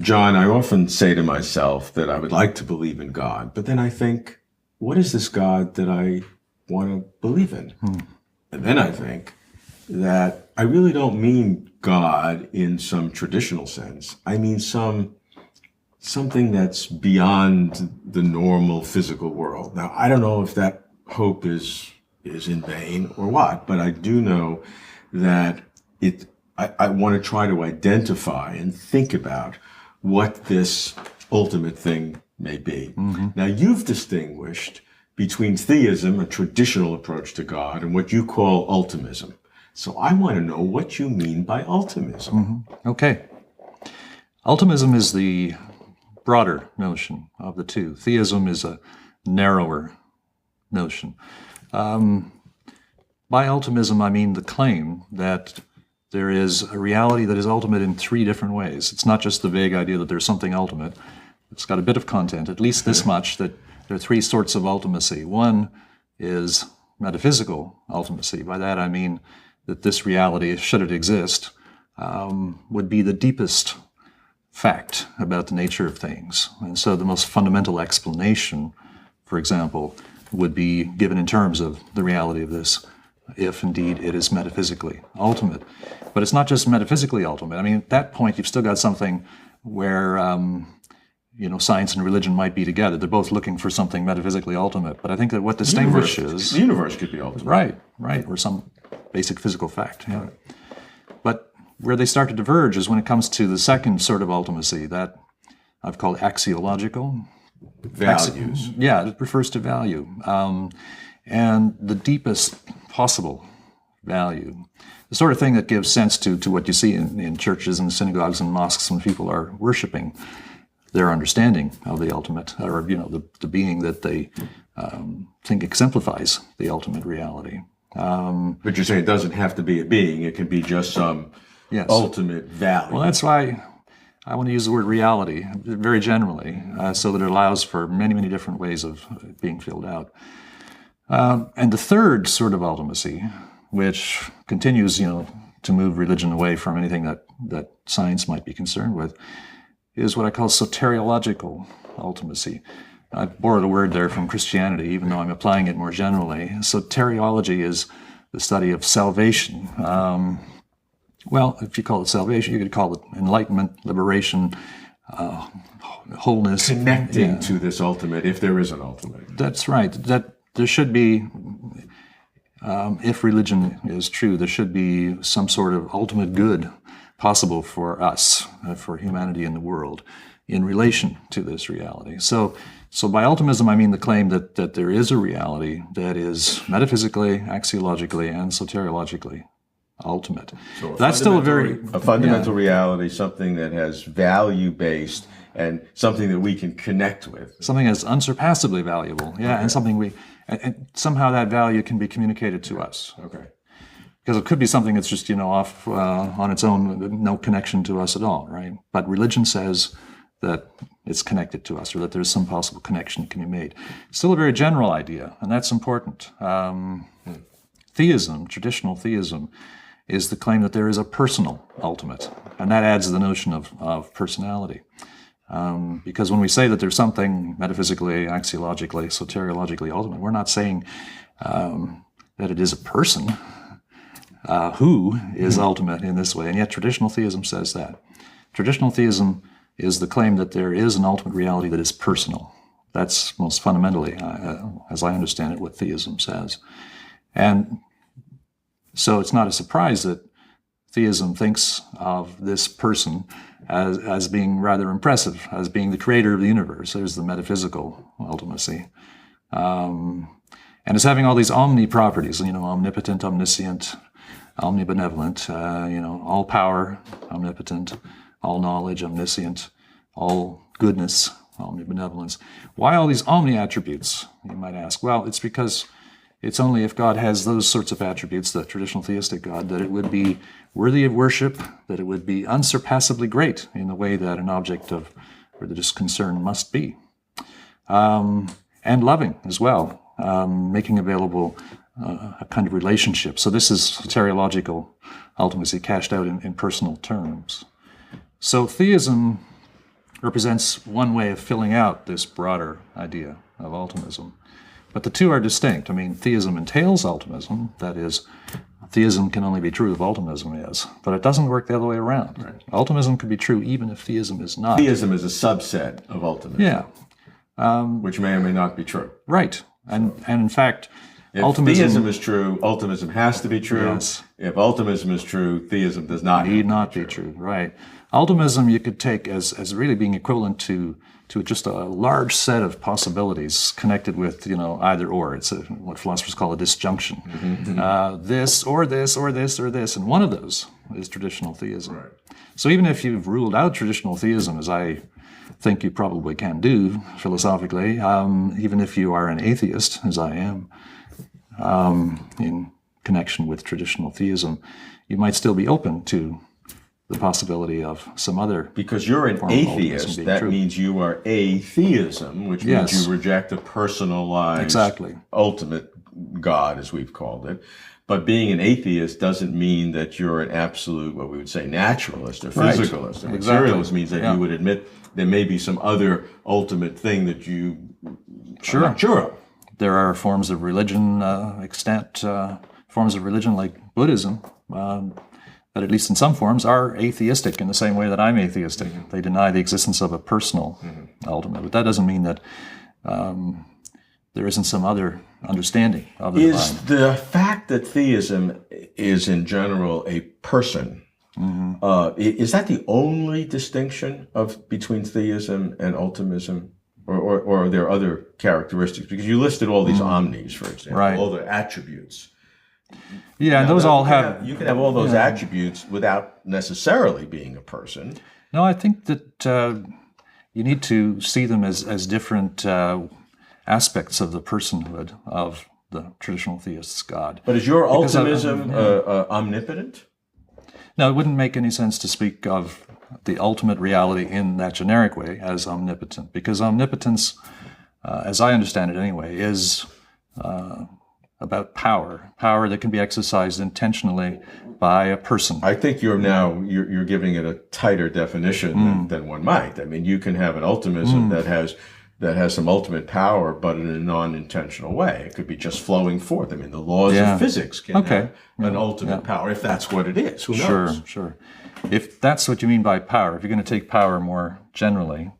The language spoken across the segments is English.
John, I often say to myself that I would like to believe in God, but then I think, what is this God that I want to believe in? And then I think that I really don't mean God in some traditional sense. I mean something that's beyond the normal physical world. Now, I don't know if that hope is in vain or what, but I do know that I want to try to identify and think about what this ultimate thing may be. Now, you've distinguished between theism, a traditional approach to God, and what you call ultimism. So I want to know what you mean by ultimism. Okay. Ultimism is the broader notion of the two. Theism is a narrower notion. By ultimism, I mean the claim that there is a reality that is ultimate in three different ways. It's not just the vague idea that there's something ultimate. It's got a bit of content, at least this much, that there are three sorts of ultimacy. One is metaphysical ultimacy. By that I mean that this reality, should it exist, would be the deepest fact about the nature of things. And so the most fundamental explanation, for example, would be given in terms of the reality of this, if indeed it is metaphysically ultimate. But it's not just metaphysically ultimate. I mean, at that point, you've still got something where, science and religion might be together. They're both looking for something metaphysically ultimate. But I think that what distinguishes... The universe could be ultimate. Right, or some basic physical fact. Yeah. Right. But where they start to diverge is when it comes to the second sort of ultimacy, that I've called axiological. Values. It refers to value. And the deepest possible value. The sort of thing that gives sense to what you see in churches and synagogues and mosques when people are worshiping their understanding of the ultimate, or the being that they think exemplifies the ultimate reality. But you're saying it doesn't have to be a being; it can be just some ultimate value. Well, that's why I want to use the word reality very generally, so that it allows for many, many different ways of being filled out. And the third sort of ultimacy, which continues, to move religion away from anything that science might be concerned with, is what I call soteriological ultimacy. I borrowed a word there from Christianity, even though I'm applying it more generally. Soteriology is the study of salvation. Well, if you call it salvation, you could call it enlightenment, liberation, wholeness. Connecting to this ultimate, if there is an ultimate. That's right. That there should be, if religion is true, there should be some sort of ultimate good possible for us, for humanity in the world, in relation to this reality. So by ultimism, I mean the claim that there is a reality that is metaphysically, axiologically, and soteriologically ultimate. So that's still a fundamental reality, something that has value-based and something that we can connect with. Something that's unsurpassably valuable, and something and somehow that value can be communicated to us. Okay. Because it could be something that's just, off on its own, no connection to us at all, right? But religion says that it's connected to us, or that there's some possible connection that can be made. It's still a very general idea, and that's important. Theism, traditional theism, is the claim that there is a personal ultimate, and that adds the notion of personality. Because when we say that there's something metaphysically, axiologically, soteriologically ultimate, we're not saying that it is a person who is ultimate in this way, and yet traditional theism says that. Traditional theism is the claim that there is an ultimate reality that is personal. That's most fundamentally, as I understand it, what theism says. And so it's not a surprise that theism thinks of this person as being rather impressive, as being the creator of the universe. There's the metaphysical ultimacy. And as having all these omni properties, omnipotent, omniscient, omnibenevolent, all power, omnipotent, all knowledge, omniscient, all goodness, omnibenevolence. Why all these omni attributes, you might ask? Well, it's because it's only if God has those sorts of attributes, the traditional theistic God, that it would be worthy of worship, that it would be unsurpassably great in the way that an object of religious concern must be. And loving as well, making available a kind of relationship. So this is teriological ultimacy cashed out in personal terms. So theism represents one way of filling out this broader idea of ultimism. But the two are distinct. I mean, theism entails ultimism. That is, theism can only be true if ultimism is. But it doesn't work the other way around. Right. Ultimism could be true even if theism is not. Theism is a subset of ultimism. Yeah. Which may or may not be true. Right. And in fact, if theism is true, ultimism has to be true. Yes. If ultimism is true, theism does not need not be true. Right. Ultimism you could take as really being equivalent to just a large set of possibilities connected with, either or. It's what philosophers call a disjunction. This or this or this or this, and one of those is traditional theism. Right. So even if you've ruled out traditional theism, as I think you probably can do philosophically, even if you are an atheist, as I am, in connection with traditional theism, you might still be open to the possibility of some other. Because you're an atheist, that means you are atheism, which means you reject a personalized, ultimate God, as we've called it. But being an atheist doesn't mean that you're an absolute, what we would say, naturalist or physicalist. Right. Materialist means that you would admit there may be some other ultimate thing that you are not sure of. There are forms of religion, forms of religion like Buddhism, that at least in some forms are atheistic in the same way that I'm atheistic. They deny the existence of a personal ultimate, but that doesn't mean that there isn't some other understanding of the divine. Is the fact that theism is in general a person, is that the only distinction between theism and ultimism? Or are there other characteristics? Because you listed all these omnis, for example, all the attributes. Yeah, and those all have... You can have all those attributes without necessarily being a person. No, I think that you need to see them as different aspects of the personhood of the traditional theist's God. But is your ultimism omnipotent? No, it wouldn't make any sense to speak of the ultimate reality in that generic way as omnipotent, because omnipotence, as I understand it anyway, is about power that can be exercised intentionally by a person. I think you're giving it a tighter definition than one might. I mean, you can have an ultimism that has some ultimate power, but in a non-intentional way. It could be just flowing forth. I mean, the laws of physics can have an ultimate power, if that's what it is. Who knows? Sure. If that's what you mean by power, if you're going to take power more generally,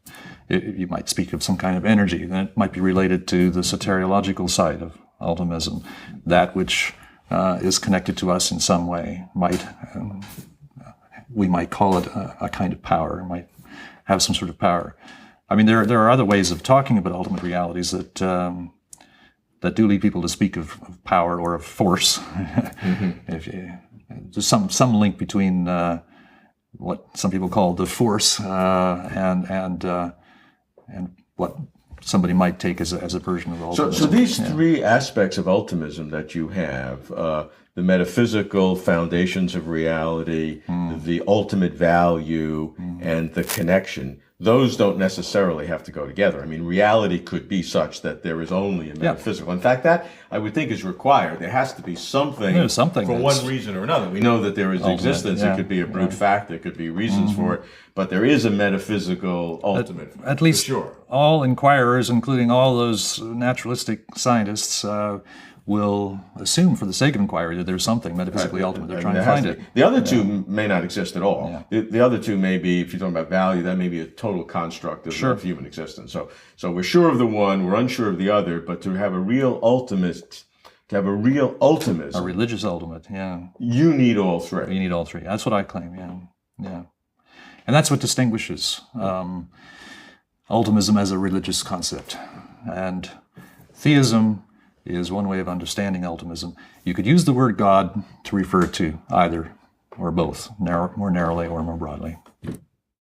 you might speak of some kind of energy, then it might be related to the teriological side of ultimism. That which is connected to us in some way we might call it a kind of power, might have some sort of power. I mean, there are other ways of talking about ultimate realities that do lead people to speak of power or of force. There's some link between what some people call the force and what somebody might take as a version of ultimism. So these three aspects of ultimism that you have, the metaphysical foundations of reality, the ultimate value, and the connection, those don't necessarily have to go together. I mean, reality could be such that there is only a metaphysical. In fact, that I would think is required. There has to be something for one reason or another. We know that there is existence. It could be a brute fact. There could be reasons for it. But there is a metaphysical ultimate. At least sure. All inquirers, including all those naturalistic scientists, will assume, for the sake of inquiry, that there's something metaphysically ultimate. They're trying to find it. The other two may not exist at all. Yeah. The other two may be, if you're talking about value, that may be a total construct of human existence. So we're sure of the one, we're unsure of the other, but to have a real ultimate, a religious ultimate, you need all three. You need all three. That's what I claim, yeah. And that's what distinguishes ultimism as a religious concept. And theism is one way of understanding ultimism. You could use the word God to refer to either or both, more narrowly or more broadly.